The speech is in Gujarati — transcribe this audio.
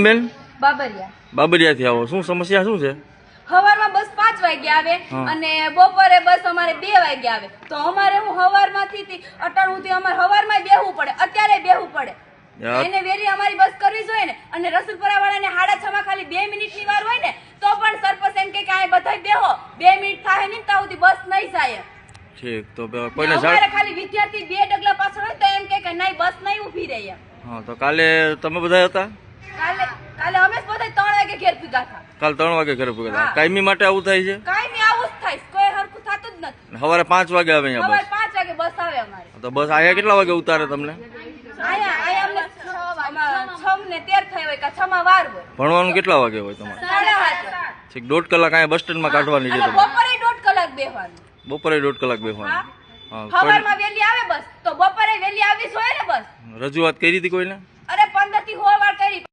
બેન બાબરિયા બાબરિયાથી આવો, શું સમસ્યા શું છે? સવારમાં બસ 5 વાગે આવે અને બપોરે બસ અમારે 2 વાગે આવે, તો અમારે હું સવારમાંથી અટાણ સુધી અમારે સવારમાં બેહવું પડે, અત્યારે બેહવું પડે. એને વેલી અમારી બસ કરવી જોઈએ ને. અને રસુલપુરા વાળાને 6:30 માં ખાલી 2 મિનિટની વાર હોય ને તો પણ સરપંચ એમ કે આ બધા બેહો, 2 મિનિટ થાય ને ત્યાં સુધી બસ નહીં જાય. ઠીક, તો કોઈને અમારે ખાલી વિદ્યાર્થી 2 ડગલા પાછળ હોય તો એમ કે નહીં બસ નહીં ઊભી રહી. હા, તો કાલે તમે બધા હતા? કાલે અમે બધા 3 વાગે ઘેર ભેગા હતા. કાલ 3 વાગે ઘરે પૂગ્યા હતા. કાયમી માટે આવું થાય છે? કાયમી આવું જ થાય, કોઈ હરખું થતું જ નથી. સવારે 5 વાગે આવે અહીંયા સવારે બસ? 5 વાગે બસ આવે અમારે. તો બસ અહીંયા કેટલા વાગે ઉતારે તમને? આયા અમને 6 ને 13 થઈ હોય કે 6 માં વાર હોય. ભણવાનું કેટલા વાગે હોય તમારે? 7:30. ઠીક, 1.5 કલાક અહીંયા બસ સ્ટેન્ડમાં કાઢવાની છે અને તમારે? બપોરે 1.5 કલાક બેહવાનું. બપોરે 1.5 કલાક બેસવાનું. હા, સવારમાં વેલી આવે બસ તો બપોરે વેલી આવવી જોઈએ ને બસ. રજૂઆત કરી હતી કોઈને? અરે 15 થી 16 વાર કરી.